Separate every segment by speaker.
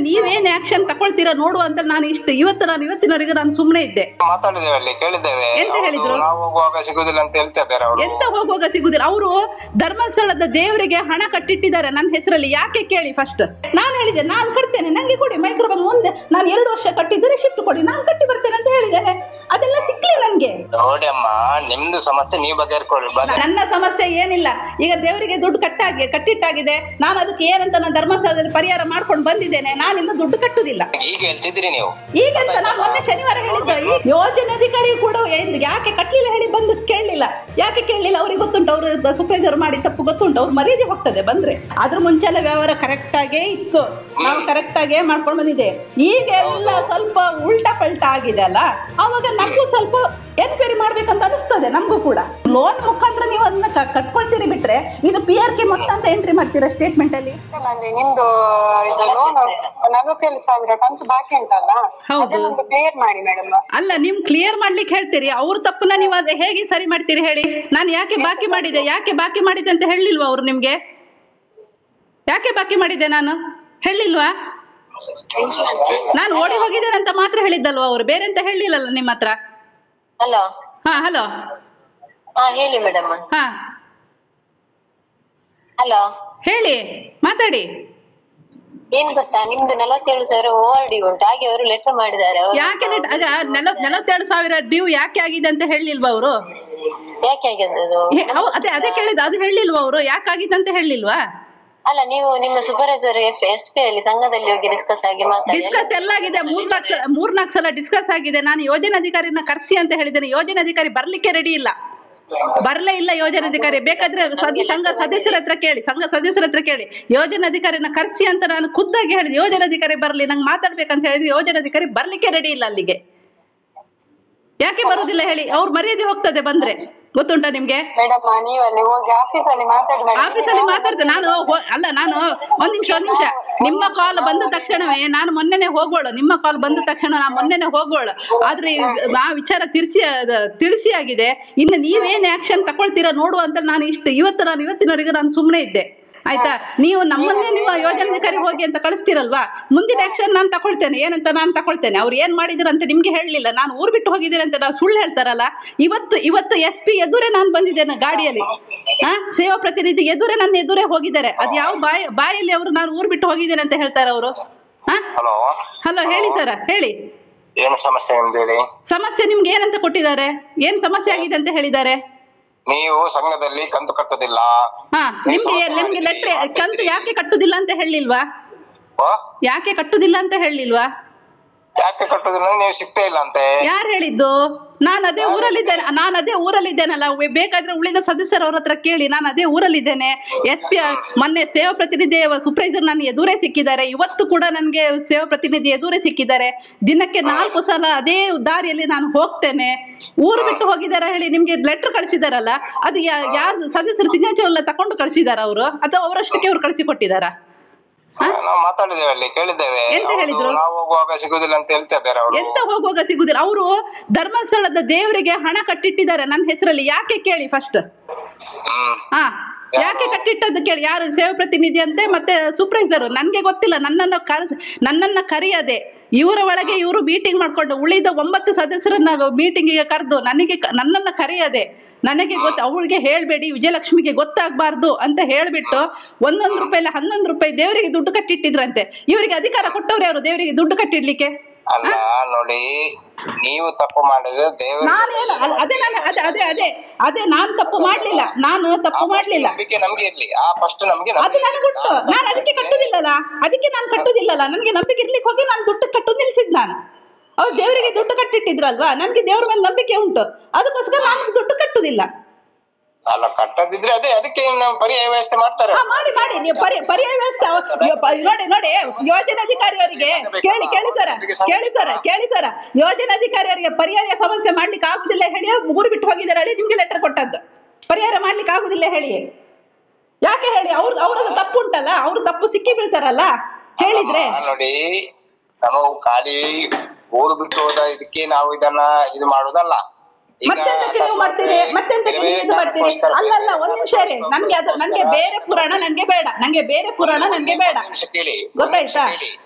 Speaker 1: ನೀವೇನ್ ಆಕ್ಷನ್ ತಗೊಳ್ತೀರಾ ನೋಡುವ ಅಂತ ನಾನು ಇವತ್ತಿನವರೆಗೆ ನಾನು ಸುಮ್ಮನೆ ಇದ್ದೆ.
Speaker 2: ಮಾತಾಡಿದ್ದೇವೆ, ಅಲ್ಲಿ ಕೇಳಿದ್ದೇವೆ.
Speaker 1: ಎಂತ ಹೇಳಿದ್ರು?
Speaker 2: ನಾವು ಹೋಗುವಾಗ ಸಿಗುದಿಲ್ಲ ಅಂತ ಹೇಳ್ತಾ ಇದ್ದಾರೆ ಅವರು.
Speaker 1: ಎಂತ ಹೋಗುವಾಗ ಸಿಗುದಿಲ್ಲ? ಅವರು ಧರ್ಮಸ್ಥಳದ ದೇವರಿಗೆ ಹಣ ಕಟ್ಟಿಟ್ಟಿದ್ದಾರೆ ನನ್ನ ಹೆಸರಲ್ಲಿ. ಯಾಕೆ ಕೇಳಿ ಫಸ್ಟ್. ನಾನು ಹೇಳಿದೆ ನಾನು ಕಟ್ತೇನೆ, ನಂಗೆ ಕೊಡಿ ಮೈಕ್ರೋಬಾಂಕ್. ಮುಂದೆ ನಾನು 2 ವರ್ಷ ಕಟ್ಟಿದ್ರೆ ಶಿಫ್ಟ್ ಕೊಡಿ, ನಾನು ಕಟ್ಟಿ ಬರ್ತೇನೆ ಅಂತ ಹೇಳಿದ್ದೇನೆ. ಅದೆಲ್ಲ ಸಿಕ್ಲಿ ನನ್ಗೆ.
Speaker 2: ನೋಡಿ ಅಮ್ಮ, ನಿಮ್ದು ಸಮಸ್ಯೆ ನೀವು ಬಗೆಹರಿಕೊಳ್ಳಿ.
Speaker 1: ನನ್ನ ಸಮಸ್ಯೆ ಏನಿಲ್ಲ. ಈಗ ದೇವರಿಗೆ ದುಡ್ಡು ಕಟ್ಟಿಟ್ಟಾಗಿದೆ. ನಾನು ಅದಕ್ಕೆ ಏನಂತ ನಾನು ಧರ್ಮಸ್ಥಳದಲ್ಲಿ ಪರಿಹಾರ ಮಾಡ್ಕೊಂಡು ಬಂದಿದ್ದೇನೆ. ನಾನಿನ್ನು ದುಡ್ಡು ಕಟ್ಟುದಿಲ್ಲ.
Speaker 2: ಈಗ ಹೇಳ್ತಿದ್ರಿ ನೀವು.
Speaker 1: ಈಗ ನಾನು ಮೊನ್ನೆ ಶನಿವಾರ ಹೇಳಿದ್ದೆ, ಈ ಯೋಜನೆ ಅಧಿಕಾರಿ ಕೂಡ ಯಾಕೆ ಕಟ್ಲಿಲ್ಲ ಹೇಳಿ ಬಂದು ಕೇಳಲಿಲ್ಲ. ಯಾಕೆ ಕೇಳಲಿಲ್ಲ? ಅವ್ರಿಗೆ ಗೊತ್ತುಂಟು, ಅವರು ಸೂಪರ್ವೈಸರ್ ಮಾಡಿ ತಪ್ಪು ಗೊತ್ತುಂಟು. ಅವ್ರು ಮರ್ಯಾದೆ ಹೋಗ್ತದೆ ಬಂದ್ರೆ. ಅದ್ರ ಮುಂಚೆಲ್ಲ ವ್ಯವಹಾರ ಕರೆಕ್ಟ್ ಆಗೇ ಇತ್ತು, ನಾವು ಕರೆಕ್ಟ್ ಆಗೇ ಮಾಡ್ಕೊಂಡು ಬಂದಿದೆ. ಈಗ ಎಲ್ಲ ಸ್ವಲ್ಪ ಉಲ್ಟಾ ಪಲ್ಟಾ ಆಗಿದೆ ಅಲ್ಲ, ಅವಾಗ ನಮಗೂ ಸ್ವಲ್ಪ ಎನ್ಕ್ವೈರಿ ಮಾಡ್ಬೇಕಂತ ಅನಿಸ್ತದೆ. ನಮಗೂ ಕೂಡ ಲೋನ್ ಮುಖಾಂತರ ನೀವು ಅದನ್ನ ಕಟ್ಕೊಳ್ತೀರಿ ಬಿಟ್ರೆ, ಇದು PRK ಮೊತ್ತ ಅಂತ ಎಂಟ್ರಿ ಮಾಡ್ತೀರಾ ಸ್ಟೇಟ್ಮೆಂಟ್ ಅಲ್ಲಿ.
Speaker 3: ನಿಮ್ದು ಲೋನ್ 47,000 ಕಂತು ಬಾಕಿ ಉಂಟಲ್ಲ, ಅದನ್ನು ಕ್ಲಿಯರ್ ಮಾಡಿ ಮೇಡಮ್.
Speaker 1: ಅಲ್ಲ, ನಿಮ್ ಕ್ಲಿಯರ್ ಮಾಡ್ಲಿಕ್ಕೆ ಹೇಳ್ತೀರಿ, ಅವ್ರ ತಪ್ಪನ್ನ ನೀವು ಅದೇ ಹೇಗೆ ಸರಿ ಮಾಡ್ತೀರಿ ಹೇಳಿ? ನಾನು ಯಾಕೆ ಬಾಕಿ ಮಾಡಿದೆ ಅಂತ ಹೇಳಿಲ್ವಾ ಅವ್ರು ನಿಮ್ಗೆ? ಯಾಕೆ ಬಾಕಿ ಮಾಡಿದೆ ನಾನು ಹೇಳಿಲ್ವಾ? ನಾನು ಓಡಿ ಹೋಗಿದ್ದೇನೆ ಅಂತ ಮಾತ್ರ ಹೇಳಿದ್ದಲ್ವಾ ಅವರು, ಬೇರೆ ಅಂತ ಹೇಳಿಲ್ಲಲ್ಲ ನಿಮ್ಮ ಹತ್ರ.
Speaker 3: ಹಲೋ.
Speaker 1: ಹಲೋ.
Speaker 3: ಹೇಳಿ ಮೇಡಮ್.
Speaker 1: ಹಲೋ ಹೇಳಿ, ಮಾತಾಡಿ.
Speaker 3: ಏನ್ ಗೊತ್ತಾ, ನಿಮ್ದು 47,000 ಓವರ್ಡಿ ಉಂಟು, ಹಾಗೆ ಅವರು ಲೆಟರ್ ಮಾಡಿದ್ದಾರೆ.
Speaker 1: ಯಾಕೆ 47,000 ಡ್ಯೂ ಯಾಕೆ ಆಗಿದೆ ಅಂತ ಹೇಳಿಲ್ವಾ ಅವರು?
Speaker 3: ಯಾಕೆ ಆಗಿದೆ?
Speaker 1: ಅದೇ ಕೇಳಿದ, ಅದು ಹೇಳಿಲ್ವಾ ಅವರು? ಯಾಕಾಗಿದೆ ಅಂತ ಹೇಳಿಲ್ವಾ?
Speaker 3: ಅಲ್ಲ, ನೀವು ನಿಮ್ಮ ಸೂಪರ್ವೈಸರ್ SP ಅಲ್ಲಿ ಸಂಘದಲ್ಲಿ ಹೋಗಿ ಡಿಸ್ಕಸ್
Speaker 1: ಎಲ್ಲ ಆಗಿದೆ. 3-4 ಸಲ ಡಿಸ್ಕಸ್ ಆಗಿದೆ. ನಾನು ಯೋಜನಾಧಿಕಾರಿನ ಕರ್ಸಿ ಅಂತ ಹೇಳಿದ್ದೇನೆ. ಯೋಜನಾಧಿಕಾರಿ ಬರ್ಲಿಕ್ಕೆ ರೆಡಿ ಇಲ್ಲ, ಬರ್ಲೇ ಇಲ್ಲ ಯೋಜನಾಧಿಕಾರಿ. ಬೇಕಾದ್ರೆ ಸಂಘ ಸದಸ್ಯರ ಹತ್ರ ಕೇಳಿ. ಯೋಜನಾಧಿಕಾರಿನ ಕರ್ಸಿ ಅಂತ ನಾನು ಖುದ್ದಾಗಿ ಹೇಳಿದೆ. ಯೋಜನಾಧಿಕಾರಿ ಬರ್ಲಿ, ನಂಗೆ ಮಾತಾಡ್ಬೇಕಂತ ಹೇಳಿದ್ರೆ ಯೋಜನಾಧಿಕಾರಿ ಬರ್ಲಿಕ್ಕೆ ರೆಡಿ ಇಲ್ಲ ಅಲ್ಲಿಗೆ. ಯಾಕೆ ಬರುದಿಲ್ಲ ಹೇಳಿ? ಅವ್ರ ಮರ್ಯಾದೆ ಹೋಗ್ತದೆ ಬಂದ್ರೆ, ಗೊತ್ತುಂಟಾ ನಿಮ್ಗೆ? ಆಫೀಸಲ್ಲಿ ಮಾತಾಡ್ತೇನೆ ನಾನು. ನಾನು ಒಂದ್ ನಿಮಿಷ ನಿಮ್ಮ ಕಾಲ್ ಬಂದ ತಕ್ಷಣವೇ ನಾನು ಮೊನ್ನೆನೆ ಹೋಗೋಳು. ನಿಮ್ಮ ಕಾಲ್ ಬಂದ ತಕ್ಷಣ ನಾನು ಮೊನ್ನೆನೆ ಹೋಗೋಳು. ಆದ್ರೆ ಆ ವಿಚಾರ ತಿಳಿಸಿ ಆಗಿದೆ. ಇನ್ನು ನೀವೇನ್ ಆಕ್ಷನ್ ತಗೊಳ್ತೀರಾ ನೋಡುವ ಅಂತ ನಾನು ಇವತ್ತಿನವರೆಗೆ ನಾನು ಸುಮ್ಮನೆ ಇದ್ದೆ. ಆಯ್ತಾ? ನೀವು ನಮ್ಮನ್ನೇ ನೀವು ಯೋಜನಾಧಿಕಾರಿ ಹೋಗಿ ಅಂತ ಕಳಿಸ್ತೀರಲ್ವಾ, ಮುಂದಿನ ಆಕ್ಷನ್ ನಾನು ತಗೊಳ್ತೇನೆ. ಏನಂತ ನಾನು ತಗೊಳ್ತೇನೆ. ಅವ್ರು ಏನ್ ಮಾಡಿದ್ರು ಅಂತ ನಿಮ್ಗೆ ಹೇಳಲಿಲ್ಲ. ನಾನು ಊರ್ ಬಿಟ್ಟು ಹೋಗಿದ್ದೇನೆ ಅಂತ ನಾವು ಸುಳ್ಳು ಹೇಳ್ತಾರಲ್ಲ. ಇವತ್ತು SP ಎದುರೇ ನಾನು ಬಂದಿದ್ದೇನೆ ಗಾಡಿಯಲ್ಲಿ. ಸೇವಾ ಪ್ರತಿನಿಧಿ ನನ್ನ ಎದುರೇ ಹೋಗಿದ್ದಾರೆ. ಅದ್ ಯಾವ ಬಾಯಲ್ಲಿ ಅವರು ನಾನು ಊರ್ ಬಿಟ್ಟು ಹೋಗಿದ್ದೇನೆ ಅಂತ ಹೇಳ್ತಾರೆ ಅವರು. ಹಲೋ ಹೇಳಿ ಸರ್, ಹೇಳಿ. ಸಮಸ್ಯೆ ನಿಮ್ಗೆ ಏನಂತ ಕೊಟ್ಟಿದ್ದಾರೆ? ಏನ್ ಸಮಸ್ಯೆ ಆಗಿದೆ ಅಂತ ಹೇಳಿದ್ದಾರೆ?
Speaker 2: ನೀವು ಸಂಘದಲ್ಲಿ ಕಂತು ಕಟ್ಟುದಿಲ್ಲ.
Speaker 1: ನಿಮ್ಗೆ ಲೆಟರ್ ಕಂತು ಯಾಕೆ ಕಟ್ಟುದಿಲ್ಲ ಅಂತ ಹೇಳಿಲ್ವಾ? ಯಾಕೆ ಕಟ್ಟುದಿಲ್ಲ ಅಂತ ಹೇಳಿಲ್ವಾ?
Speaker 2: ಯಾಕೆ ಕಟ್ಟುದಿಲ್ಲ? ನೀವು ಸಿಗ್ತಾ ಇಲ್ಲ ಅಂತೆ. ಯಾರು
Speaker 1: ಹೇಳಿದ್ದು? ನಾನು ಅದೇ ಊರಲ್ಲಿದ್ದೇನಲ್ಲ. ಬೇಕಾದ್ರೆ ಉಳಿದ ಸದಸ್ಯರವ್ರ ಹತ್ರ ಕೇಳಿ. ನಾನು ಅದೇ ಊರಲ್ಲಿದ್ದೇನೆ. SP ಮೊನ್ನೆ ಸೇವಾ ಪ್ರತಿನಿಧಿ ಸೂಪರ್ವೈಸರ್ ನನ್ನ ಎದುರೇ ಸಿಕ್ಕಿದ್ದಾರೆ. ಇವತ್ತು ಕೂಡ ನನ್ಗೆ ಸೇವಾ ಪ್ರತಿನಿಧಿ ಎದುರೇ ಸಿಕ್ಕಿದ್ದಾರೆ. ದಿನಕ್ಕೆ 4 ಸಲ ಅದೇ ದಾರಿಯಲ್ಲಿ ನಾನು ಹೋಗ್ತೇನೆ. ಊರು ಬಿಟ್ಟು ಹೋಗಿದಾರ ಹೇಳಿ ನಿಮ್ಗೆ ಲೆಟರ್ ಕಳಿಸಿದಾರಲ್ಲ, ಅದು ಯಾರು ಸದಸ್ಯರು ಸಿಗ್ನೇಚರ್ ಎಲ್ಲ ತಕೊಂಡು ಕಳಿಸಿದಾರ ಅವರು, ಅಥವಾ ಅವರಷ್ಟಕ್ಕೆ ಅವ್ರು ಕಳಿಸಿಕೊಟ್ಟಿದಾರ?
Speaker 2: ನಾವು ಮಾತಾಡಿದ್ದೇವೆ, ಅಲ್ಲಿ ಕೇಳಿದ್ದೇವೆ.
Speaker 1: ಎಂತ ಹೇಳಿದ್ರು?
Speaker 2: ನಾವು ಹೋಗುವಾಗ ಸಿಗುದಿಲ್ಲ ಅಂತ ಹೇಳ್ತಾ ಇದ್ದಾರೆ ಅವರು.
Speaker 1: ಎಂತ ಹೋಗುವಾಗ ಸಿಗುದಿಲ್ಲ? ಅವರು ಧರ್ಮಸ್ಥಳದ ದೇವರಿಗೆ ಹಣ ಕಟ್ಟಿಟ್ಟಿದ್ದಾರೆ ನನ್ನ ಹೆಸರಲ್ಲಿ. ಯಾಕೆ ಕೇಳಿ ಫಸ್ಟ್. ಯಾಕೆ ಕಟ್ಟಿಟ್ಟದ್ದು ಕೇಳಿ. ಯಾರು ಸೇವಾ ಪ್ರತಿನಿಧಿ ಅಂತೆ, ಮತ್ತೆ ಸೂಪರ್ವೈಸರ್. ನನ್ಗೆ ಗೊತ್ತಿಲ್ಲ. ನನ್ನನ್ನ ಕರೆಯದೆ ಇವರ ಒಳಗೆ ಇವರು ಮೀಟಿಂಗ್ ಮಾಡ್ಕೊಂಡು ಉಳಿದ 9 ಸದಸ್ಯರನ್ನ ಮೀಟಿಂಗಿಗೆ ಕರೆದು ನನ್ನನ್ನ ಕರೆಯದೆ, ನನಗೆ ಅವಳಿಗೆ ಹೇಳ್ಬೇಡಿ, ವಿಜಯಲಕ್ಷ್ಮಿಗೆ ಗೊತ್ತಾಗಬಾರ್ದು ಅಂತ ಹೇಳ್ಬಿಟ್ಟು 11 ರೂಪಾಯಿ 11 ರೂಪಾಯಿ ದೇವರಿಗೆ ದುಡ್ಡು ಕಟ್ಟಿಟ್ಟಿದ್ರಂತೆ. ಇವರಿಗೆ ಅಧಿಕಾರ ಕೊಟ್ಟವ್ರು ಯಾರು ದೇವರಿಗೆ ದುಡ್ಡು ಕಟ್ಟಿಡ್ಲಿಕ್ಕೆ?
Speaker 2: ಅಲ್ಲ ನೋಡಿ, ನೀವು ತಪ್ಪು ಮಾಡಿದ್ರೆ
Speaker 1: ಅದೇ ನಾನು ತಪ್ಪು ಮಾಡ್ಲಿಲ್ಲ. ಅದು ನನಗುಂಟು. ನಾನು ಅದಕ್ಕೆ ಕಟ್ಟುದಿಲ್ಲಲ್ಲ. ನನಗೆ ನಂಬಿಕೆ ಇರ್ಲಿಕ್ಕೆ ಹೋಗಿ ನಾನು ದುಡ್ಡು ಕಟ್ಟೋದು ನಿಲ್ಸಿದ್. ನಾನು ಅವ್ರು ದೇವರಿಗೆ ದುಡ್ಡು ಕಟ್ಟಿಟ್ಟಿದ್ರಲ್ವಾ, ನನ್ಗೆ ದೇವ್ರ ಮೇಲೆ ನಂಬಿಕೆ ಉಂಟು. ಅದಕ್ಕೋಸ್ಕರ ನಾನು ದುಡ್ಡು ಕಟ್ಟುದಿಲ್ಲ.
Speaker 2: ಅಲ್ಲ, ಕಟ್ಟದಿದ್ರೆ ಅದಕ್ಕೆ ಪರ್ಯಾಯ ವ್ಯವಸ್ಥೆ ಮಾಡ್ತಾರೆ.
Speaker 1: ಮಾಡಿ ನೀವು ಪರ್ಯಾಯ ವ್ಯವಸ್ಥೆ ನೋಡಿ. ಯೋಜನಾಧಿಕಾರಿ ಅವರಿಗೆ ಕೇಳಿ ಸರ, ಯೋಜನಾಧಿಕಾರಿ ಅವರಿಗೆ ಪರಿಹಾರ ಸಮಸ್ಯೆ ಮಾಡ್ಲಿಕ್ಕೆ ಆಗುದಿಲ್ಲ ಹೇಳಿ ಊರು ಬಿಟ್ಟು ಹೋಗಿದ್ದಾರೆ ಹೇಳಿ ನಿಮ್ಗೆ ಲೆಟರ್ ಕೊಟ್ಟದ್ದು. ಪರಿಹಾರ ಮಾಡ್ಲಿಕ್ಕೆ ಆಗುದಿಲ್ಲ ಹೇಳಿ. ಯಾಕೆ ಹೇಳಿ? ಅವ್ರದ್ದು ತಪ್ಪು ಉಂಟಲ್ಲ, ಅವ್ರ ತಪ್ಪು ಸಿಕ್ಕಿ ಬೀಳ್ತಾರಲ್ಲ ಹೇಳಿದ್ರೆ.
Speaker 2: ನೋಡಿ, ನಾವು ಖಾಲಿ ಊರು ಬಿಟ್ಟು ಹೋದ ಇದಕ್ಕೆ ನಾವು ಇದನ್ನ ಇದು ಮಾಡುದಲ್ಲ.
Speaker 1: ಮತ್ತೆಂತಕ್ಕೆ ನೀವು ಮಾಡ್ತೀರಿ? ಅಲ್ಲಲ್ಲ, ಒಂದ್ ನಿಮಿಷ ರೀ. ನಂಗೆ ಬೇರೆ ಪುರಾಣ ನಂಗೆ ಬೇಡ. ಗೊತ್ತಾಯ್ತಾ?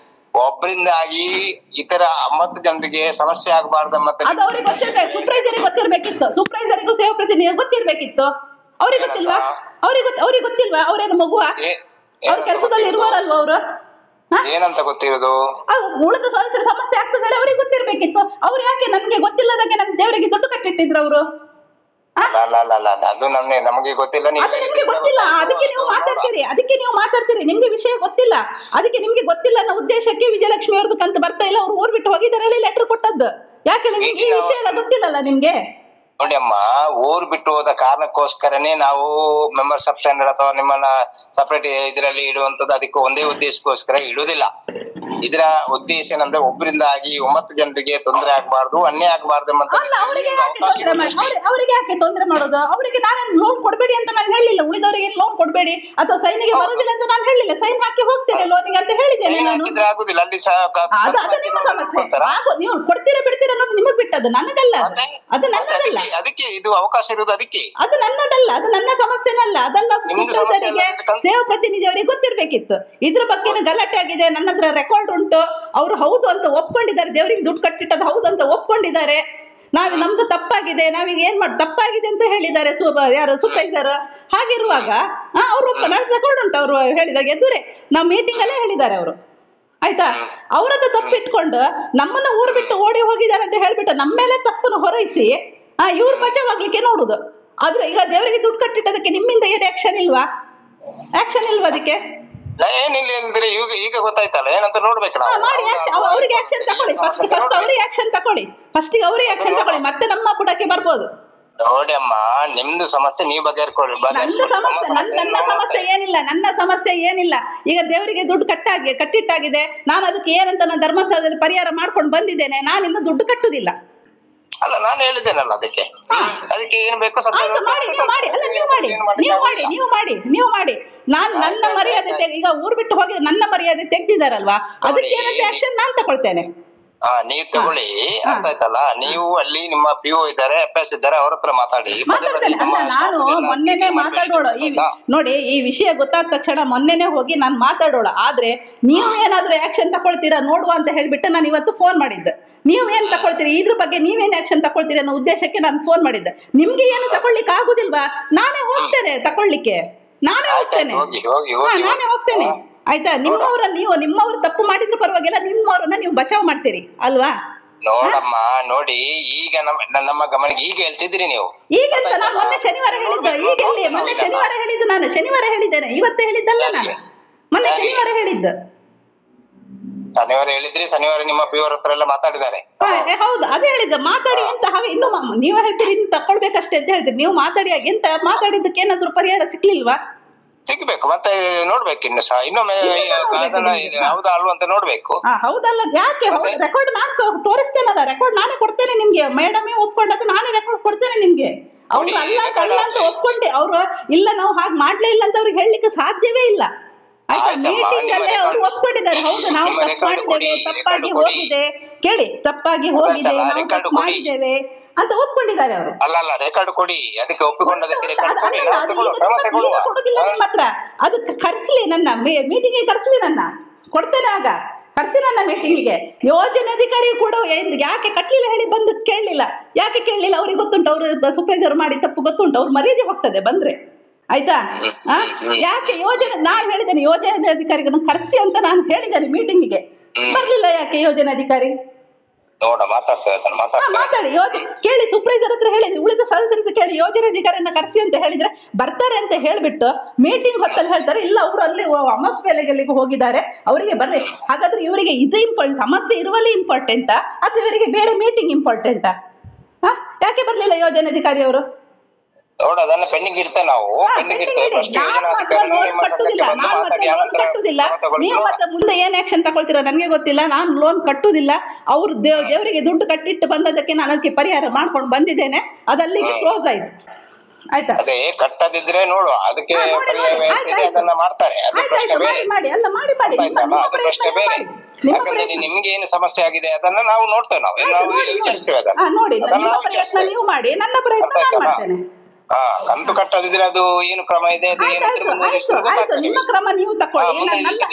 Speaker 2: ಒಬ್ಬರಿಂದಾಗಿ ಇತರ 9 ಜನರಿಗೆ ಸಮಸ್ಯೆ ಆಗಬಾರ್ದು ಮತ್ತೆ
Speaker 1: ಅದು ಅವ್ರಿಗೆ ಗೊತ್ತಿರ್ಬೇಕು, ಸೂಪರ್ವೈಸರಿಗೆ ಗೊತ್ತಿರ್ಬೇಕಿತ್ತು, ಸೂಪರ್ವೈಸರಿಗೂ ಸೇವಾ ಪ್ರತಿನಿಧಿಗೆ ಗೊತ್ತಿರ್ಬೇಕಿತ್ತು. ಅವ್ರಿಗೆ ಗೊತ್ತಿಲ್ವಾ? ಅವ್ರಿಗೆ ಗೊತ್ತಿಲ್ವಾ? ಅವ್ರೇನು ಮಗುವ? ಅವ್ರ ಕೆಲಸದಲ್ಲಿ ಇರುವಾರಲ್ವಾ ಅವರು?
Speaker 2: ಏನಂತ ಗೊತ್ತಿರೋದು?
Speaker 1: ಉಳಿದ ಸದಸ್ಯರ ಸಮಸ್ಯೆ ಆಗ್ತದೆ ಅವ್ರಿಗೆ ಗೊತ್ತಿರ್ಬೇಕಿತ್ತು. ಅವ್ರು ಯಾಕೆ ನನ್ಗೆ ಗೊತ್ತಿಲ್ಲದಾಗೆ ನನ್ ದೇವರಿಗೆ ದುಡ್ಡು ಕಟ್ಟಿಟ್ಟಿದ್ರು ಅವರು?
Speaker 2: ಅದು ನಮಗೆ ಗೊತ್ತಿಲ್ಲ.
Speaker 1: ಅದು ನಿಮ್ಗೆ ಗೊತ್ತಿಲ್ಲ, ಅದಕ್ಕೆ ನೀವು ಮಾತಾಡ್ತೀರಿ. ನಿಮ್ಗೆ ವಿಷಯ ಗೊತ್ತಿಲ್ಲ, ಅದಕ್ಕೆ ನಿಮ್ಗೆ ಗೊತ್ತಿಲ್ಲ ಅನ್ನೋ ಉದ್ದೇಶಕ್ಕೆ ವಿಜಯಲಕ್ಷ್ಮಿ ಅವ್ರದ್ದು ಕಂತು ಬರ್ತಾ ಇಲ್ಲ, ಅವ್ರು ಊರ್ ಬಿಟ್ಟು ಹೋಗಿದ್ದಾರೆ ಹೇಳಿ ಲೆಟರ್ ಕೊಟ್ಟದ್ದು. ಯಾಕೆ ನಿಮ್ಗೆ ಈ ವಿಷಯ ಎಲ್ಲ ಗೊತ್ತಿಲ್ಲಲ್ಲ ನಿಮ್ಗೆ?
Speaker 2: ನೋಡಿ ಅಮ್ಮ, ಊರ್ ಬಿಟ್ಟು ಹೋದ ಕಾರಣಕ್ಕೋಸ್ಕರನೇ ನಾವು ಮೆಂಬರ್ಸ್ ಆಫ್ ಸ್ಟ್ಯಾಂಡರ್ಡ್ ಅಥವಾ ನಿಮ್ಮನ್ನ ಸಪರೇಟ್ ಇದರಲ್ಲಿ ಇಡುವಂತದ್ದು. ಅದಕ್ಕೆ ಒಂದೇ ಉದ್ದೇಶಕ್ಕೋಸ್ಕರ ಇಡುವುದಿಲ್ಲ. ಇದರ ಉದ್ದೇಶ ಏನಂದ್ರೆ ಒಬ್ಬರಿಂದಾಗಿ 9 ಜನರಿಗೆ ತೊಂದರೆ ಆಗ್ಬಾರ್ದು, ಅನ್ಯಾಯ ಆಗ್ಬಾರ್ದು.
Speaker 1: ಅವ್ರಿಗೆ ಯಾಕೆ ತೊಂದರೆ ಮಾಡೋದು? ಅವರಿಗೆ ನಾನೇನು ಲೋನ್ ಕೊಡ್ಬೇಡಿ ಅಂತ ನಾನು ಹೇಳಿಲ್ಲ, ಉಳಿದವರಿಗೆ ಲೋನ್ ಕೊಡ್ಬೇಡಿ ಅಥವಾ ಸೈನಿಗೆ ಬರೋದಿಲ್ಲ ಅಂತ ನಾನು ಹೇಳಿಲ್ಲ. ಸೈನ್ ಹಾಕಿ ಹೋಗ್ತೇನೆ ಲೋನಿಗೆ ಅಂತ ಹೇಳಿದ್ದೇನೆ ನಾನು.
Speaker 2: ಆಗುದಿಲ್ಲ ಅಲ್ಲಿ
Speaker 1: ಅದು ನಿಮ್ಮ ಸಮಸ್ಯೆ. ನೀವು ಕೊಡ್ತೀರಾ ಬಿಡ್ತೀರಾ ಅನ್ನೋದು ನಿಮಗ್ ಬಿಟ್ಟದ್ದು, ನನಗಲ್ಲ. ಅದು ನನ್ನದಲ್ಲ.
Speaker 2: ಅದಕ್ಕೆ ಇದು ಅವಕಾಶ ಇರುವುದು. ಅದಕ್ಕೆ ಅದು
Speaker 1: ನನ್ನದಲ್ಲ, ಅದು ನನ್ನ ಸಮಸ್ಯೆನಲ್ಲ. ಅದೆಲ್ಲ ಸೇವಾ ಪ್ರತಿನಿಧಿ ಅವರಿಗೆ ಗೊತ್ತಿರ್ಬೇಕಿತ್ತು. ಇದ್ರ ಬಗ್ಗೆ ಗಲಾಟೆ ಆಗಿದೆ, ನನ್ನ ಹತ್ರ ರೆಕಾರ್ಡ್ ಉಂಟು. ಅವರು ಹೌದು ಅಂತ ಒಪ್ಕೊಂಡಿದ್ದಾರೆ, ದೇವರಿಗೆ ದುಡ್ಡು ಕಟ್ಟಿಟ್ಟದ್ದು ಹೌದು ಅಂತ ಒಪ್ಕೊಂಡಿದ್ದಾರೆ. ನಮ್ದು ತಪ್ಪಾಗಿದೆ, ನಾವೀಗ ಏನ್ ಮಾಡಿ ತಪ್ಪಾಗಿದೆ ಅಂತ ಹೇಳಿದ್ದಾರೆ ಯಾರು ಸೂಪರ್ವೈಸರ್. ಹಾಗಿರುವಾಗ ಅವ್ರು ರೆಕಾರ್ಡ್ ಉಂಟು, ಅವರು ಹೇಳಿದಾಗ ಎದುರೇ ನಾವು ಮೀಟಿಂಗ್ ಅಲ್ಲೇ ಹೇಳಿದ್ದಾರೆ ಅವರು. ಆಯ್ತಾ? ಅವರದ್ದು ತಪ್ಪಿಟ್ಕೊಂಡು ನಮ್ಮನ್ನ ಊರು ಬಿಟ್ಟು ಓಡಿ ಹೋಗಿದ್ದಾರೆ ಅಂತ ಹೇಳ್ಬಿಟ್ಟು ನಮ್ಮ ಮೇಲೆ ತಪ್ಪನ್ನು ಹೊರೈಸಿ ಇವ್ರು ಬಚಾವಾಗ್ಲಿಕ್ಕೆ ನೋಡುದು. ಆದ್ರೆ ಈಗ ದೇವರಿಗೆ ದುಡ್ಡು ಕಟ್ಟಿಟ್ಟದಕ್ಕೆ ನಿಮ್ಮಿಂದ ಏನು ಆಕ್ಷನ್ ಇಲ್ವಾ? ಅದಕ್ಕೆ
Speaker 2: ಏನಿಲ್ಲ. ಈಗ ಗೊತ್ತಾಯ್ತಲ್ಲ ಏನಂತ ನೋಡ್ಬೇಕು ನಾವು.
Speaker 1: ಮಾಡಿ ಅವ್ರಿಗೆ ಆಕ್ಷನ್ ತಗೊಳ್ಳಿ. ಫಸ್ಟ್ ಅವ್ರಿಗೆ ಆಕ್ಷನ್ ತಗೊಳ್ಳಿ. ಫಸ್ಟಿಗೆ ಅವ್ರಿಗೆ ಆಕ್ಷನ್ ತಗೊಳ್ಳಿ, ಮತ್ತೆ ನಮ್ಮ ಬುಡಕ್ಕೆ ಬರ್ಬೋದು.
Speaker 2: ನೋಡಿ ಅಮ್ಮ, ನಿಮ್ದು ಸಮಸ್ಯೆ ನೀವು ಬಗೆಹರಿಕೊಳ್ಳಿ.
Speaker 1: ನನ್ನ ಸಮಸ್ಯೆ ಏನಿಲ್ಲ. ಈಗ ದೇವರಿಗೆ ದುಡ್ಡು ಕಟ್ಟಿಟ್ಟಾಗಿದೆ. ನಾನು ಅದಕ್ಕೆ ಏನಂತ ನಾನು ಧರ್ಮಸ್ಥಳದಲ್ಲಿ ಪರಿಹಾರ ಮಾಡ್ಕೊಂಡು ಬಂದಿದ್ದೇನೆ. ನಾನು ಇನ್ನು ದುಡ್ಡು ಕಟ್ಟುದಿಲ್ಲ.
Speaker 2: ಅಲ್ಲ, ನಾನು ಹೇಳಿದ್ದೇನಲ್ಲ ಅದಕ್ಕೆ ಏನ್ ಬೇಕು
Speaker 1: ನೀವು ಮಾಡಿ. ನಾನ್ ನನ್ನ ಮರ್ಯಾದೆ ಈಗ ಊರ್ ಬಿಟ್ಟು ಹೋಗಿ ನನ್ನ ಮರ್ಯಾದೆ ತೆಗ್ದಿದಾರಲ್ವಾ, ಅದಕ್ಕೆ ಏನಂತ ಆಕ್ಷನ್ ನಾನ್ ತಗೊಳ್ತೇನೆ.
Speaker 2: ನೀವು ತಗೊಳ್ಳಿ, ಅರ್ಥ ಆಯ್ತಲ್ಲ. ನೀವು ಅಲ್ಲಿ ನಿಮ್ಮ PO ಇದ್ದಾರೆ, FS ಇದ್ದಾರೆ, ಅವ್ರ ಹತ್ರ ಮಾತಾಡಿ.
Speaker 1: ನಾನು ಮೊನ್ನೆನೆ ಮಾತಾಡೋಣ. ನೋಡಿ, ಈ ವಿಷಯ ಗೊತ್ತಾದ ತಕ್ಷಣ ಮೊನ್ನೆನೆ ಹೋಗಿ ನಾನು ಮಾತಾಡೋಣ. ಆದ್ರೆ ನೀವು ಏನಾದ್ರೂ ಆಕ್ಷನ್ ತಗೊಳ್ತೀರಾ ನೋಡುವ ಅಂತ ಹೇಳ್ಬಿಟ್ಟು ನಾನು ಇವತ್ತು ಫೋನ್ ಮಾಡಿದ್ದೆ. ನೀವು ಏನ್ ತಗೊಳ್ತೀರಿ, ಇದ್ರ ಬಗ್ಗೆ ನೀವೇನ್ ಆಕ್ಷನ್ ತಗೊಳ್ತೀರಿ ಅನ್ನೋ ಉದ್ದೇಶಕ್ಕೆ ನಾನು ಫೋನ್ ಮಾಡಿದ್ದೆ. ನಿಮ್ಗೆ ಏನು ತಗೊಳ್ಳಿಕ್ಕೆ ಆಗುದಿಲ್ವಾ? ನಾನೇ ಹೋಗ್ತೇನೆ ತಗೊಳ್ಳಿಕ್ಕೆ, ನಾನೇ ಹೋಗ್ತೇನೆ. ಆಯ್ತಾ? ನಿಮ್ಮವ್ರು ತಪ್ಪು ಮಾಡಿದ್ರು ಪರವಾಗಿಲ್ಲ, ನಿಮ್ಮವ್ರನ್ನ ನೀವು ಬಚಾವ್ ಮಾಡ್ತೀರಿ ಅಲ್ವಾ?
Speaker 2: ನೋಡಮ್ಮ, ನೋಡಿ ಈಗ ನಮ್ಮ ಗಮನಕ್ಕೆ ಈಗ ಹೇಳ್ತಿದ್ರಿ ನೀವು.
Speaker 1: ಈಗ ನಾನು ಮೊನ್ನೆ ಶನಿವಾರ ಹೇಳಿದ್ದೆ. ಈಗ ಮೊನ್ನೆ ಶನಿವಾರ ಹೇಳಿದ್ದು ನಾನು. ಶನಿವಾರ ಹೇಳಿದ್ದೇನೆ, ಇವತ್ತೇ ಹೇಳಿದ್ದಲ್ಲ ನಾನು. ಮೊನ್ನೆ ಶನಿವಾರ ಹೇಳಿದ್ದು.
Speaker 2: ಶನಿವಾರ ಹೇಳಿದ್ರಿ. ಶನಿವಾರ ನಿಮ್ಮ PO ಹತ್ರ ಎಲ್ಲ ಮಾತಾಡಿದ್ದಾರೆ.
Speaker 1: ಹೌದು, ಅದೇ ಹೇಳಿದ್ದೆ. ಮಾತಾಡಿ ಅಂತ. ಹಾಗೆ ಇನ್ನು ನೀವು ಹೇಳ್ತೀರಿ ಇನ್ನು ತಕೊಳ್ಬೇಕಷ್ಟೇ ಅಂತ ಹೇಳ್ತೀರಿ. ನೀವು ಮಾತಾಡಿ ಎಂತ ಮಾತಾಡಿದ್ದಕ್ಕೆ ಏನಾದ್ರು ಪರಿಹಾರ ಸಿಕ್ಲಿಲ್ವಾ?
Speaker 2: ಸಿಗ್ಬೇಕು, ಮತ್ತೆ ನೋಡ್ಬೇಕು. ಇನ್ನೊಮ್ಮೆ ಹೌದಾ ಅಲ್ವಾ ಅಂತ ನೋಡ್ಬೇಕು.
Speaker 1: ಹೌದಲ್ಲ ಯಾಕೆ? ರೆಕಾರ್ಡ್ ನಾನು ತೋರಿಸ್ತೇನಲ್ಲ, ರೆಕಾರ್ಡ್ ನಾನೇ ಕೊಡ್ತೇನೆ ನಿಮ್ಗೆ. ಮೇಡಮೇ ಒಪ್ಕೊಂಡದ್ದು ನಾನೇ ರೆಕಾರ್ಡ್ ಕೊಡ್ತೇನೆ ನಿಮ್ಗೆ. ಅವ್ರು ಅಲ್ಲ ಅಂತ ಒಪ್ಕೊಂಡೆ. ಅವ್ರು ಇಲ್ಲ ನಾವು ಹಾಗೆ ಮಾಡ್ಲೇ ಇಲ್ಲ ಅಂತ ಅವ್ರಿಗೆ ಹೇಳಲಿಕ್ಕೆ ಸಾಧ್ಯವೇ ಇಲ್ಲ. ಆಯ್ತಾ? ಮೀಟಿಂಗ್ ಅಲ್ಲೇ ಅವ್ರು ಒಪ್ಕೊಂಡಿದ್ದಾರೆ. ಹೌದು, ನಾವು ತಪ್ಪು ಮಾಡಿದ್ದೇವೆ, ತಪ್ಪಾಗಿ ಹೋಗಿದೆ, ಕೇಳಿ, ತಪ್ಪಾಗಿ ಹೋಗಿದೆ, ನಾವು ತಪ್ಪು ಮಾಡಿದ್ದೇವೆ ಅಂತ ಒಪ್ಕೊಂಡಿದ್ದಾರೆ ಅವರು.
Speaker 2: ಅಲ್ಲ, ರೆಕಾರ್ಡ್ ಕೊಡಿ. ಅದಕ್ಕೆ ಒಪ್ಪಿಕೊಂಡದಕ್ಕೆ ರೆಕಾರ್ಡ್ ಕೊಡಿ.
Speaker 1: ಕೊಡುದಿಲ್ಲ ನಿಮ್ಮ ಹತ್ರ. ಅದಕ್ಕೆ ಕರ್ಸ್ಲಿ, ನನ್ನ ಮೀಟಿಂಗಿಗೆ ಕರ್ಸ್ಲಿ, ನನ್ನ ಕೊಡ್ತೇನೆ. ಆಗ ಕರ್ಸಿ ನನ್ನ ಮೀಟಿಂಗಿಗೆ. ಯೋಜನೆ ಅಧಿಕಾರಿ ಕೂಡ ಯಾಕೆ ಕಟ್ಲಿಲ್ಲ ಹೇಳಿ ಬಂದು ಕೇಳಲಿಲ್ಲ. ಯಾಕೆ ಕೇಳಲಿಲ್ಲ? ಅವ್ರಿಗೆ ಗೊತ್ತುಂಟು, ಅವ್ರು ಸೂಪರ್ವೈಸರ್ ಮಾಡಿ ತಪ್ಪು ಗೊತ್ತುಂಟು. ಅವ್ರ ಮರ್ಯಾದೆ ಹೋಗ್ತದೆ ಬಂದ್ರೆ. ಆಯ್ತಾ? ಯಾಕೆ ಯೋಜನೆ ನಾನು ಹೇಳಿದ್ದೇನೆ, ಯೋಜನೆ ಅಧಿಕಾರಿಗಳನ್ನು ಕರ್ಸಿ ಅಂತ ನಾನು ಹೇಳಿದ್ದೇನೆ ಮೀಟಿಂಗಿಗೆ. ಬರ್ಲಿಲ್ಲ ಯಾಕೆ ಯೋಜನೆ ಅಧಿಕಾರಿ? ಮಾತಾಡಿ, ಕೇಳಿ, ಸೂಪರ್ವೈಸರ್ ಹತ್ರ ಹೇಳಿದ್ರಿ, ಉಳಿದ ಸದಸ್ಯರ ಕೇಳಿ, ಯೋಜನೆ ಅಧಿಕಾರಿಯನ್ನ ಕರ್ಸಿ ಅಂತ ಹೇಳಿದ್ರೆ ಬರ್ತಾರೆ ಅಂತ ಹೇಳ್ಬಿಟ್ಟು ಮೀಟಿಂಗ್ ಹೊತ್ತಲ್ಲಿ ಹೇಳ್ತಾರೆ ಇಲ್ಲ ಅವರು ಅಲ್ಲಿ ಅಮಸ್ ಬೆಲೆಗಳಿಗೆ ಹೋಗಿದ್ದಾರೆ, ಅವರಿಗೆ ಬರ್ರಿ. ಹಾಗಾದ್ರೆ ಇವರಿಗೆ ಇದು ಸಮಸ್ಯೆ ಇರುವಲ್ಲಿ ಇಂಪಾರ್ಟೆಂಟಾ ಅಥವಾ ಇವರಿಗೆ ಬೇರೆ ಮೀಟಿಂಗ್ ಇಂಪಾರ್ಟೆಂಟಾ? ಯಾಕೆ ಬರ್ಲಿಲ್ಲ ಯೋಜನೆ ಅಧಿಕಾರಿ ಅವರು?
Speaker 2: ಅದನ್ನ ಪೆಂಡಿಂಗ್ ಇಡ್ತೇವೆ ನಾವು.
Speaker 1: ನೀವು ಮತ್ತೆ ಮುಂದೆ ಏನ್ ಆಕ್ಷನ್ ತಗೊಳ್ತೀರಾ ನನಗೆ ಗೊತ್ತಿಲ್ಲ. ನಾನು ಲೋನ್ ಕಟ್ಟುದಿಲ್ಲ. ಅವ್ರು ದೇವರಿಗೆ ದುಡ್ಡು ಕಟ್ಟಿಟ್ಟು ಬಂದದಕ್ಕೆ ನಾನು ಅದಕ್ಕೆ ಪರಿಹಾರ ಮಾಡ್ಕೊಂಡು ಬಂದಿದ್ದೇನೆ. ಅದಲ್ಲಿಗೆ ಕ್ಲೋಸ್ ಆಯ್ತು. ಆಯ್ತಾ?
Speaker 2: ಅದೇ ಕಟ್ಟದಿದ್ರೆ ನೋಡುವ, ಅದಕ್ಕೆ ಅದನ್ನ ಮಾಡ್ತಾರೆ. ಯಾಕಂದ್ರೆ ನಿಮ್ಗೆ ಏನು ಸಮಸ್ಯೆ ಆಗಿದೆ ಅದನ್ನ ನಾವು ನೋಡ್ತೇವೆ, ನಾವು ವಿಚಾರಿಸ್ತೇವೆ.
Speaker 1: ನೋಡಿ, ನಿಮ್ಮ ಪ್ರಯತ್ನ ನೀವು ಮಾಡಿ, ನನ್ನ ಪ್ರಯತ್ನ ನಾನು ಮಾಡ್ತೇನೆ.
Speaker 2: ಕಂತು ಕಟ್ಟದಿದ್ರೆ ಅದು ಏನು ಕ್ರಮ ಇದೆ ಅದು ಏನಾದ್ರೆ ಮುಂದೆ
Speaker 1: ಆಯ್ತು, ನಿಮ್ಮ ಕ್ರಮ ನೀವು ತಕೊಳ್ಳಿ,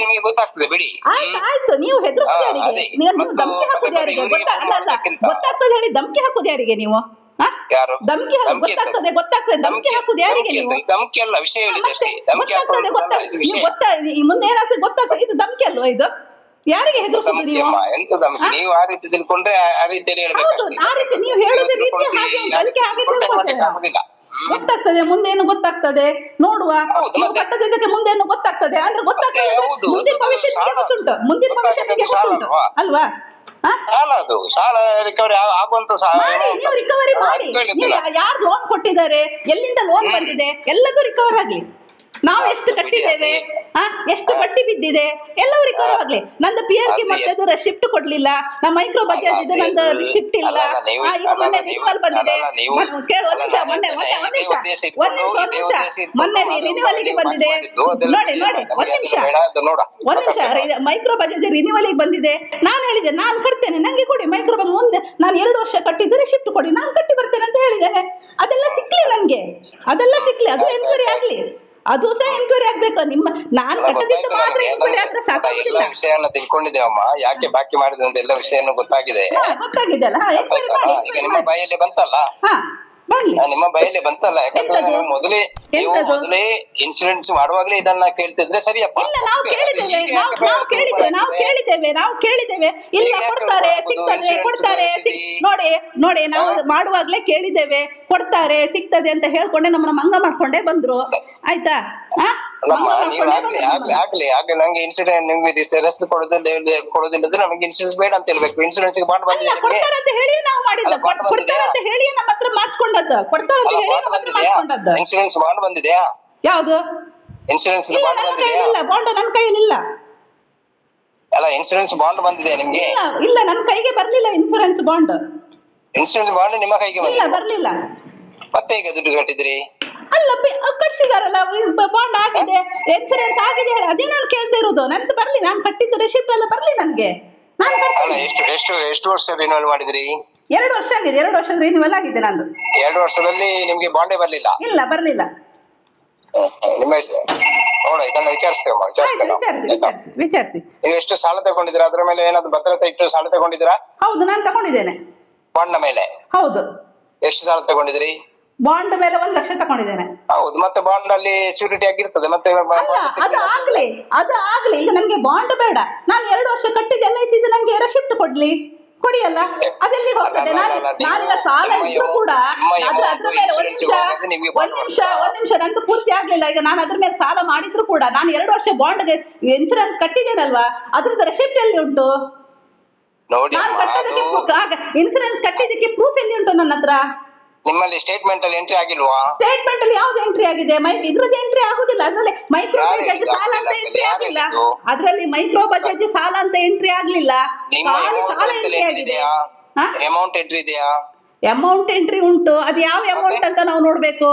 Speaker 2: ನಿಮಗೆ ಗೊತ್ತಾಗ್ತದೆ ಬಿಡಿ.
Speaker 1: ಆಯ್ತು. ನೀವು ಹೆದರ್ಸುದು ಯಾರಿಗೆ? ನೀವು ಧಮಕಿ ಹಾಕುದು ಯಾರಿಗೆ? ಗೊತ್ತಾಗ್ತದೆ ಹೇಳಿ ಧಮಕಿ ಹಾಕುದು ಯಾರಿಗೆ ನೀವು? ಧಮಕಿ ಗೊತ್ತಾಗ್ತದೆ ಧಮಕಿ ಹಾಕುದು ಯಾರಿಗೆ ನೀವು?
Speaker 2: ಧಮಕಿ ಅಲ್ಲ, ವಿಷಯ ಹೇಳಿದೆ ಅಷ್ಟೇ. ಧಮಕಿ
Speaker 1: ಮುಂದೆ ಏನಾಗ್ತದೆ ಗೊತ್ತಾಗ್ತದೆ. ಇದು ಧಮಕಿ ಅಲ್ವಾ? ಇದು ಯಾರಿಗೆ ಹೆದರ್ಸುದು ನೀವು?
Speaker 2: ಎಂತ ಧಮಕಿ? ನೀವು ಆ ರೀತಿ ತಿಳ್ಕೊಂಡ್ರೆ ಆ ರೀತಿಯಲ್ಲಿ ಹೇಳ್ಬೇಕು.
Speaker 1: ಆ ರೀತಿ ನೀವು ಹೇಳುದ ರೀತಿ ಹಾಗೆ ತಿಳ್ಕೊಳ್ತೇವೆ. ಗೊತ್ತಾಗ್ತದೆ, ಮುಂದೇನು ಗೊತ್ತಾಗ್ತದೆ ನೋಡುವ. ನೀವು ಕಟ್ಟದಿದ್ದಕ್ಕೆ ಮುಂದೇನು ಗೊತ್ತಾಗ್ತದೆ ಅಂದ್ರೆ ಗೊತ್ತಾಗ್ತದೆ. ಮುಂದಿನ ಭವಿಷ್ಯ ನಿಮಗೆ ಗೊತ್ತುಂಟು, ಮುಂದಿನ ಭವಿಷ್ಯ ನಿಮಗೆ ಗೊತ್ತುಂಟು ಅಲ್ವಾ?
Speaker 2: ಸಾಲ, ಅದು ಸಾಲ ರಿಕವರಿ ಆಗುವಂತ
Speaker 1: ನೀವು ರಿಕವರಿ ಮಾಡಿ. ನೀವು ಯಾರು ಲೋನ್ ಕೊಟ್ಟಿದ್ದಾರೆ, ಎಲ್ಲಿಂದ ಲೋನ್ ಬಂದಿದೆ, ಎಲ್ಲದೂ ರಿಕವರ್ ಆಗ್ಲಿ. ನಾವು ಎಷ್ಟು ಕಟ್ಟಿದ್ದೇವೆ, ಎಷ್ಟು ಬಡ್ಡಿ ಬಿದ್ದಿದೆ ಎಲ್ಲವೂ ರಿಕವರ್ ಆಗ್ಲಿ. ನಂದು PRK ಮತ್ತೆ ರೆಸಿಪ್ಟ್ ಕೊಡ್ಲಿಲ್ಲ, ನಮ್ಮ ಮೈಕ್ರೋ ಬಜಾಜ್ ಇದು ನಂದು ರಿಸಿಪ್ಟ್ ಇಲ್ಲ. ಈಗ ಮೊನ್ನೆ ರಿನಿವಲ್ ಬಂದಿದೆ. ಮೊನ್ನೆ ರಿನಿವಲ್ಗೆ ಬಂದಿದೆ. ನೋಡಿ ಒಂದ್ ನಿಮಿಷ ಮೈಕ್ರೋ ಬಜಾಜ್ ರಿನಿವಲ್ಗೆ ಬಂದಿದೆ. ನಾನು ಹೇಳಿದೆ ನಾನು ಕಟ್ತೇನೆ, ನಂಗೆ ಕೊಡಿ ಮೈಕ್ರೋ ಮುಂದೆ. ನಾನು 2 ವರ್ಷ ಕಟ್ಟಿದ್ದು ರಿಸಿಪ್ಟ್ ಕೊಡಿ, ನಾನು ಕಟ್ಟಿ ಬರ್ತೇನೆ ಅಂತ ಹೇಳಿದ್ದೇನೆ. ಅದೆಲ್ಲ ಸಿಕ್ಲಿ ನನ್ಗೆ, ಅದೆಲ್ಲ ಸಿಕ್ಲಿ. ಅದು ಎನ್ಕ್ವೈರಿ ಆಗ್ಲಿ, ಅದು ಸಹ ಎನ್ಕ್ವೈರಿ ಆಗ್ಬೇಕು. ನಿಮ್ಮ ನಾನು ಕಟ್ಟದಿದ್ದು ಮಾತ್ರ ಎನ್ಕ್ವೈರಿ ಆದ್ರೆ ಸಾಕಾಗುದಿಲ್ಲ.
Speaker 2: ವಿಷಯನ ತಿಳ್ಕೊಂಡಿದ್ದೇವಮ್ಮ, ಯಾಕೆ ಬಾಕಿ ಮಾಡಿದೆ ಅಂತ ಎಲ್ಲ ವಿಷಯನೂ ಗೊತ್ತಾಗಿದೆ
Speaker 1: ಅಲ್ಲ. ಎನ್ಕ್ವೈರಿ ಮಾಡಿ.
Speaker 2: ಈಗ ನಿಮ್ಮ ಬಾಯಲ್ಲಿ ಬಂತಲ್ಲ,
Speaker 1: ಬರ್ಲಿ,
Speaker 2: ನಿಮ್ಮ ಬಾಯಲ್ಲಿ ಬಂತಲ್ಲ. ಯಾಕಂದ್ರೆ ನೀವು ಮೊದಲೇ ಇನ್ಶೂರೆನ್ಸ್ ಮಾಡುವಾಗಲೇ ಇದನ್ನ ಕೇಳ್ತಿದ್ರೆ ಸರಿಯಪ್ಪ.
Speaker 1: ಇಲ್ಲ, ನಾವು ಕೇಳಿದ್ದೇವೆ. ಇಲ್ಲ, ಕೊಡ್ತಾರೆ, ಸಿಗ್ತದೆ, ಕೊಡ್ತಾರೆ. ನೋಡಿ ನಾವು ಮಾಡುವಾಗ್ಲೇ ಕೇಳಿದ್ದೇವೆ, ಕೊಡ್ತಾರೆ, ಸಿಗ್ತದೆ ಅಂತ ಹೇಳ್ಕೊಂಡೆ ನಮ್ಮನ್ನ ಮಂಗ ಮಾಡ್ಕೊಂಡೇ ಬಂದ್ರು. ಆಯ್ತಾ?
Speaker 2: ಆಗ್ಲಿ ನಂಗೆ ಇನ್ಶೂರೆನ್ಸ್ ನಿಮ್ಗೆ ರಸ್ತೆ ಕೊಡೋದಿಲ್ಲದ್ರೆ ನಮಗೆ ಇನ್ಶೂರೆನ್ಸ್ ಬೇಡ ಅಂತ ಹೇಳ್ಬೇಕು. ಇನ್ಶೂರೆನ್ಸ್ ಬಾಂಡ್ ಬಂದಿದೆ,
Speaker 1: ಕೊಡ್ತಾರೆ ಅಂತ ಹೇಳಿ ನಾವು ಮಾಡಿದ್ದು, ಕೊಡ್ತಾರೆ ಅಂತ ಹೇಳಿ ನಮ್ಮ ಹತ್ರ ಮಾಡಿಸ್ಕೊಂಡದ್ದು, ಕೊಡ್ತಾರೆ ಅಂತ ಹೇಳಿ ನಮ್ಮ ಹತ್ರ ಮಾಡಿಸ್ಕೊಂಡದ್ದು.
Speaker 2: ಇನ್ಶೂರೆನ್ಸ್ ಬಾಂಡ್ ಬಂದಿದೆಯಾ?
Speaker 1: ಯಾವುದು
Speaker 2: ಇನ್ಶೂರೆನ್ಸ್ ಬಾಂಡ್ ಬಂದಿದೆಯಾ?
Speaker 1: ಬಾಂಡ್ ನನ್ನ ಕೈಯಲ್ಲಿ ಇಲ್ಲ.
Speaker 2: ಅಲ್ಲ, ಇನ್ಶೂರೆನ್ಸ್ ಬಾಂಡ್ ಬಂದಿದೆ ನಿಮ್ಗೆ?
Speaker 1: ಇಲ್ಲ, ನನ್ನ ಕೈಗೆ ಬರ್ಲಿಲ್ಲ ಇನ್ಶೂರೆನ್ಸ್ ಬಾಂಡ್.
Speaker 2: ಇನ್ಶೂರೆನ್ಸ್ ಬಾಂಡ್ ನಿಮ್ಮ ಕೈಗೆ
Speaker 1: ಬರ್ಲಿಲ್ಲ.
Speaker 2: ಮತ್ತೆ ಈಗ ದುಡ್ಡು ಕಟ್ಟಿದ್ರಿ?
Speaker 1: ಅಲ್ಲ, ಕಟ್ಸಿದಾರಲ್ಲ, ಬಾಂಡ್ ಆಗಿದೆ, ಇನ್ಸೂರೆನ್ಸ್ ಆಗಿದೆ ಹೇಳಿ ಅದೇ ನಾನು ಕೇಳ್ತಾ ಇರೋದು. ನಂದು ಬರ್ಲಿ, ನಾನು ಕಟ್ಟಿದ್ದು ರೆಸಿಪ್ಟ್ ಎಲ್ಲ ಬರ್ಲಿ ನನ್ಗೆ. ನಾನು
Speaker 2: ಎಷ್ಟು ವರ್ಷ ರಿನ್ಯೂವಲ್ ಮಾಡಿದ್ರಿ?
Speaker 1: 2 ವರ್ಷ ಆಗಿದೆ. 2 ವರ್ಷದ ರಿನ್ಯೂವಲ್ ಆಗಿದೆ ನಂದು.
Speaker 2: 2 ವರ್ಷದಲ್ಲಿ ನಿಮ್ಗೆ ಬಾಂಡೇ ಬರ್ಲಿಲ್ಲ?
Speaker 1: ಇಲ್ಲ, ಬರ್ಲಿಲ್ಲ.
Speaker 2: ನಿಮ್ಮ ನೋಡ, ಇದನ್ನ
Speaker 1: ವಿಚಾರಿಸಿ.
Speaker 2: ನೀವು ಎಷ್ಟು ಸಾಲ ತಗೊಂಡಿದ್ದೀರಾ? ಅದ್ರ ಮೇಲೆ ಏನಾದ್ರು ಭದ್ರತೆ ಇಟ್ಟು ಸಾಲ ತಗೊಂಡಿದ್ದೀರಾ?
Speaker 1: ಹೌದು, ನಾನು ತಗೊಂಡಿದ್ದೇನೆ.
Speaker 2: ಬಾಂಡ್ ಮೇಲೆ?
Speaker 1: ಹೌದು.
Speaker 2: ಎಷ್ಟು ಸಾಲ ತಗೊಂಡಿದ್ರಿ?
Speaker 1: ಬಾಂಡ್ ಮೇಲೆ 1 ಲಕ್ಷ ತಗೊಂಡಿದ್ದೇನೆ.
Speaker 2: ಹೌದು, ಮತ್ತೆ ಬಾಂಡ್ ಅಲ್ಲಿ ಶ್ಯೂರಿಟಿ ಆಗಿರ್ತದೆ. ಮತ್ತೆ
Speaker 1: ಅದು ಆಗ್ಲಿ. ಈಗ ನನ್ಗೆ ಬಾಂಡ್ ಬೇಡ, ನಾನು 2 ವರ್ಷ ಕಟ್ಟಿದ LIC ನಂಗೆ ರೆಸಿಪ್ಟ್ ಕೊಡಿಯಲ್ಲ, ಅದೆಲ್ಲಿ ಹೋಗ್ತದೆ? ನಾನೀಗ ಸಾಲ ಇದ್ರು ಕೂಡ ಅದ್ರ ಮೇಲೆ ಒಂದ್ ನಿಮಿಷ ನಂದು ಪೂರ್ತಿ ಆಗ್ಲಿಲ್ಲ. ಈಗ ನಾನು ಅದ್ರ ಮೇಲೆ ಸಾಲ ಮಾಡಿದ್ರು ಕೂಡ ನಾನು 2 ವರ್ಷ ಬಾಂಡ್ಗೆ ಇನ್ಸೂರೆನ್ಸ್ ಕಟ್ಟಿದ್ದೇನಲ್ವಾ, ಅದ್ರದ್ದು ರೆಸಿಪ್ಟ್ ಎಲ್ಲಿ ಉಂಟು? ನಾನು ಕಟ್ಟೋದಕ್ಕೆ ಇನ್ಸೂರೆನ್ಸ್ ಕಟ್ಟಿದ್ದಕ್ಕೆ ಪ್ರೂಫ್ ಎಲ್ಲಿ ಉಂಟು ನನ್ನ ಹತ್ರ?
Speaker 2: ನಿಮ್ಮಲ್ಲಿ ಸ್ಟೇಟ್ಮೆಂಟ್ ಅಲ್ಲಿ ಎಂಟ್ರಿ ಆಗಿಲ್ವಾ?
Speaker 1: ಸ್ಟೇಟ್ಮೆಂಟ್ ಅಲ್ಲಿ ಯಾವ್ದು ಎಂಟ್ರಿ ಆಗಿದೆ? ಇದ್ರದ್ದು ಎಂಟ್ರಿ ಆಗುದಿಲ್ಲ. ಅದ್ರಲ್ಲಿ ಮೈಕ್ರೋ ಬಜಾಜ್ ಸಾಲ ಅಂತ ಎಂಟ್ರಿ ಆಗಿಲ್ಲ. ಅದ್ರಲ್ಲಿ ಮೈಕ್ರೋ ಬಜಾಜ್ ಸಾಲ ಅಂತ ಎಂಟ್ರಿ ಆಗ್ಲಿಲ್ಲ. ಸಾಲ ಎಂಟ್ರಿ ಆಗಿದೆ.
Speaker 2: ಅಮೌಂಟ್ ಎಂಟ್ರಿ ಇದೆಯಾ?
Speaker 1: ಅಮೌಂಟ್ ಎಂಟ್ರಿ ಉಂಟು. ಅದು ಯಾವ ಅಮೌಂಟ್ ಅಂತ ನಾವು ನೋಡ್ಬೇಕು.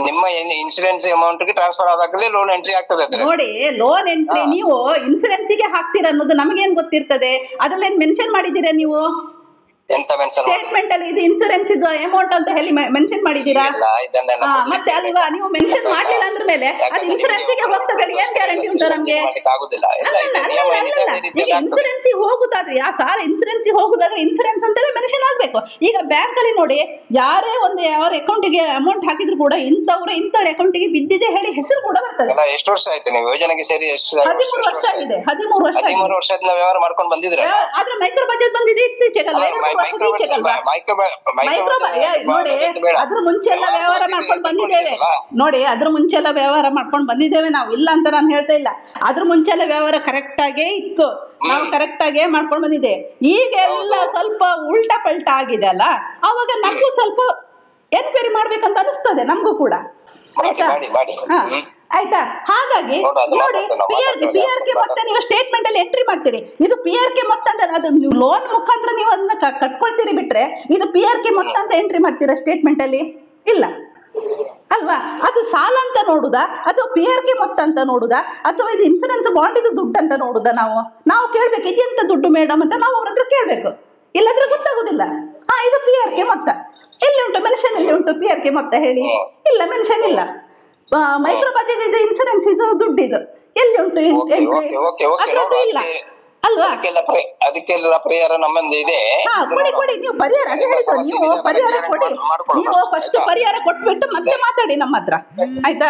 Speaker 2: ನಿಮ್ಮ ಇನ್ಸೂರೆನ್ಸ್ ಅಮೌಂಟ್ ಗೆ ಟ್ರಾನ್ಸ್ಫರ್ ಆದಾಗಲೇ ಲೋನ್ ಎಂಟ್ರಿ ಆಗ್ತದೆ.
Speaker 1: ನೋಡಿ, ಲೋನ್ ಎಂಟ್ರಿ ನೀವು ಇನ್ಸೂರೆನ್ಸ್ ಗೆ ಹಾಕ್ತೀರಾ ಅನ್ನೋದು ನಮಗೇನ್ ಗೊತ್ತಿರ್ತದೆ? ಅದ್ರಲ್ಲಿ ಏನ್ ಮೆನ್ಷನ್ ಮಾಡಿದ್ದೀರಾ ನೀವು?
Speaker 2: ಎಂತ ಮೆನ್ಷನ್
Speaker 1: ಸ್ಟೇಟ್ಮೆಂಟ್ ಅಲ್ಲಿ ಇದು ಇನ್ಸೂರೆನ್ಸ್ ಇದು ಅಮೌಂಟ್ ಅಂತ ಹೇಳಿ ಮೆನ್ಷನ್ ಮಾಡಿದ್ದೀರಾ? ಮತ್ತೆ ಅಲ್ವಾ, ನೀವು ಮೆನ್ಷನ್ ಮಾಡಿಲ್ಲ ಅಂದ್ರ ಮೇಲೆ ಅದು ಇನ್ಸೂರೆನ್ಸ್ ಗೆ ಹೋಗ್ತದೆ. ಏನ್ ಗ್ಯಾರಂಟಿ ಉಂಟು ನಮ್ಗೆ? ಈಗ ಇನ್ಸೂರೆನ್ಸ್ ಹೋಗುದಾದ್ರೆ ಆ ಸಾಲ ಇನ್ಸೂರೆನ್ಸ್ ಹೋಗುದಾದ್ರೆ ಇನ್ಸೂರೆನ್ಸ್ ಅಂತಾನೆ ಮೆನ್ಷನ್ ಆಗ್ಬೇಕು. ಈಗ ಬ್ಯಾಂಕ್ ಅಲ್ಲಿ ನೋಡಿ, ಯಾರೇ ಒಂದು ಯಾವ ಅಕೌಂಟಿಗೆ ಅಮೌಂಟ್ ಹಾಕಿದ್ರು ಕೂಡ ಇಂಥವ್ರ ಅಕೌಂಟಿಗೆ ಬಿದ್ದಿದೆ ಹೇಳಿ ಹೆಸರು ಕೂಡ ಬರ್ತದೆ.
Speaker 2: ಎಷ್ಟು ವರ್ಷ ಆಯ್ತು ನೀವು ಯೋಜನೆಗೆ ಸೇರಿ?
Speaker 1: 13 ವರ್ಷ ಆಗಿದೆ. 13
Speaker 2: ವರ್ಷದಿಂದ ವ್ಯವಹಾರ ಮಾಡ್ಕೊಂಡು ಬಂದಿದ್ರೆ.
Speaker 1: ಆದ್ರೆ ಮೈಕ್ರೋ ಬಜಾಜ್ ಬಂದಿದೆ ಇತ್ತೀಚೆಗಲ್ಲ, ನೋಡಿ. ಅದ್ರ ಮುಂಚೆ ಎಲ್ಲ ವ್ಯವಹಾರ ಮಾಡ್ಕೊಂಡು ಬಂದಿದ್ದೇವೆ. ನೋಡಿ, ಅದ್ರ ಮುಂಚೆ ಎಲ್ಲ ವ್ಯವಹಾರ ಮಾಡ್ಕೊಂಡು ಬಂದಿದ್ದೇವೆ ನಾವು, ಇಲ್ಲ ಅಂತ ನಾನು ಹೇಳ್ತಾ ಇಲ್ಲ. ಅದ್ರ ಮುಂಚೆ ಎಲ್ಲ ವ್ಯವಹಾರ ಕರೆಕ್ಟ್ ಆಗೇ ಇತ್ತು, ನಾವು ಕರೆಕ್ಟ್ ಆಗೇ ಮಾಡ್ಕೊಂಡು ಬಂದಿದೆ. ಈಗೆಲ್ಲ ಸ್ವಲ್ಪ ಉಲ್ಟಾ ಪಲ್ಟಾ ಆಗಿದೆ ಅಲ್ಲ, ಅವಾಗ ನಮಗೂ ಸ್ವಲ್ಪ ಎನ್ಕ್ವೈರಿ ಮಾಡ್ಬೇಕಂತ ಅನಿಸ್ತದೆ ನಮಗೂ ಕೂಡ. ಆಯ್ತಾ? ಹಾಗಾಗಿ ನೋಡಿ, PRK ಮೊತ್ತ ನೀವು ಸ್ಟೇಟ್ಮೆಂಟ್ ಅಲ್ಲಿ ಎಂಟ್ರಿ ಮಾಡ್ತೀರಿ. ಇದು PRK ಮೊತ್ತ ಅಂತ, ಅದು ನೀವು ಲೋನ್ ಮುಖಾಂತರ ನೀವು ಅದನ್ನ ಕಟ್ಕೊಳ್ತೀರಿ ಬಿಟ್ರೆ ಇದು PRK ಮೊತ್ತ ಅಂತ ಎಂಟ್ರಿ ಮಾಡ್ತೀರಾ ಸ್ಟೇಟ್ಮೆಂಟ್ ಅಲ್ಲಿ? ಇಲ್ಲ ಅಲ್ವಾ? ಅದು ಸಾಲ ಅಂತ ನೋಡುದಾ, ಅಥವಾ PRK ಮೊತ್ತ ಅಂತ ನೋಡುದಾ, ಅಥವಾ ಇದು ಇನ್ಸೂರೆನ್ಸ್ ಬಾಂಡ್ ಇದು ದುಡ್ಡು ಅಂತ ನೋಡುದಾ? ನಾವು ಕೇಳ್ಬೇಕು, ಇದೆಂತ ದುಡ್ಡು ಮೇಡಮ್ ಅಂತ ನಾವು ಅವ್ರ ಹತ್ರ ಕೇಳ್ಬೇಕು. ಇಲ್ಲದ್ರೆ ಗೊತ್ತಾಗುದಿಲ್ಲ. ಇದು PRK ಮೊತ್ತ. ಎಲ್ಲಿ ಉಂಟು ಮೆನ್ಷನ್ ಎಲ್ಲಿ ಉಂಟು PRK ಮೊತ್ತ ಹೇಳಿ? ಇಲ್ಲ ಮೆನ್ಷನ್ ಇಲ್ಲ. ಮೈಕ್ರೋ ಬಜಾಜ್ ಇದು ಇನ್ಸೂರೆನ್ಸ್ ಇದು ದುಡ್ಡಿದು ಎಲ್ಲಿ ಉಂಟು ಎಂಟ್ರಿ? ಅದ್ರದ್ದು ಇಲ್ಲ ಅಲ್ವಾ?
Speaker 2: ಅದಕ್ಕೆಲ್ಲ ಪರಿಹಾರ ನಮ್ಮಂದು ಇದೆ.
Speaker 1: ಕೊಡಿ ನೀವು ಪರಿಹಾರ. ಅದೇ ಹೇಳಿದ್ದು, ನೀವು ಪರಿಹಾರ ಕೊಡಿ. ನೀವು ಫಸ್ಟ್ ಪರಿಹಾರ ಕೊಟ್ಬಿಟ್ಟು ಮತ್ತೆ ಮಾತಾಡಿ ನಮ್ಮ ಹತ್ರ, ಆಯ್ತಾ?